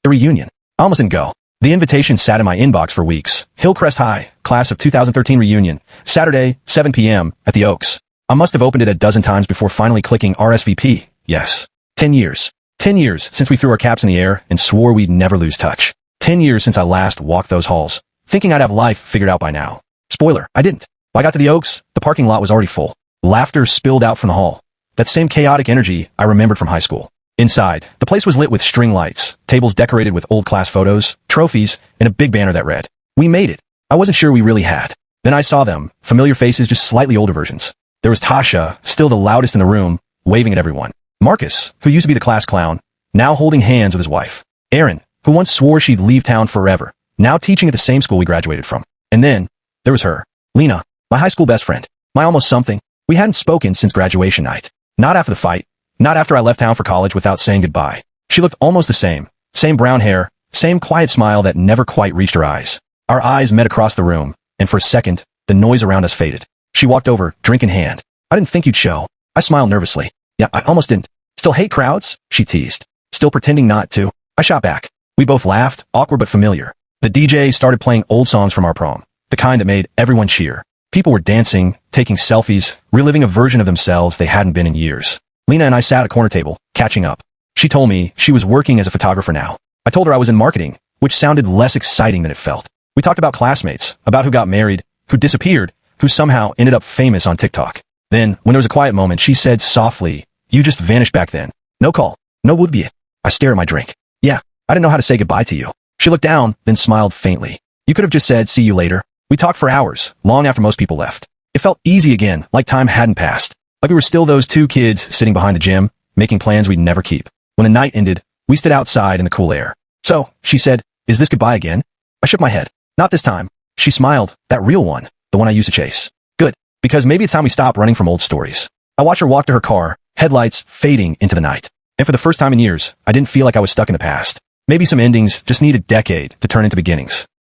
The reunion. I almost didn't go. The invitation sat in my inbox for weeks. Hillcrest High, class of 2013 reunion. Saturday, 7 p.m. at the Oaks. I must have opened it a dozen times before finally clicking RSVP. Yes. 10 years. 10 years since we threw our caps in the air and swore we'd never lose touch. 10 years since I last walked those halls, thinking I'd have life figured out by now. Spoiler, I didn't. When I got to the Oaks, the parking lot was already full. Laughter spilled out from the hall. That same chaotic energy I remembered from high school. Inside, the place was lit with string lights, tables decorated with old class photos, trophies, and a big banner that read, "We made it." I wasn't sure we really had. Then I saw them, familiar faces, just slightly older versions. There was Tasha, still the loudest in the room, waving at everyone. Marcus, who used to be the class clown, now holding hands with his wife. Aaron, who once swore she'd leave town forever, now teaching at the same school we graduated from. And then, there was her, Lena, my high school best friend, my almost something. We hadn't spoken since graduation night. Not after the fight. Not after I left town for college without saying goodbye. She looked almost the same. Same brown hair, same quiet smile that never quite reached her eyes. Our eyes met across the room, and for a second, the noise around us faded. She walked over, drink in hand. "I didn't think you'd show." I smiled nervously. "Yeah, I almost didn't." "Still hate crowds?" she teased. Still pretending not to. I shot back. We both laughed, awkward but familiar. The DJ started playing old songs from our prom, the kind that made everyone cheer. People were dancing, taking selfies, reliving a version of themselves they hadn't been in years. Lena and I sat at a corner table, catching up. She told me she was working as a photographer now. I told her I was in marketing, which sounded less exciting than it felt. We talked about classmates, about who got married, who disappeared, who somehow ended up famous on TikTok. Then, when there was a quiet moment, she said softly, "You just vanished back then. No call. No would be." I stared at my drink. "Yeah, I didn't know how to say goodbye to you." She looked down, then smiled faintly. "You could have just said, 'See you later.'" We talked for hours, long after most people left. It felt easy again, like time hadn't passed. Like we were still those two kids sitting behind the gym, making plans we'd never keep. When the night ended, we stood outside in the cool air. "So," she said, "is this goodbye again?" I shook my head. "Not this time." She smiled, "That real one, the one I used to chase." "Good, because maybe it's time we stop running from old stories." I watched her walk to her car, headlights fading into the night. And for the first time in years, I didn't feel like I was stuck in the past. Maybe some endings just need a decade to turn into beginnings.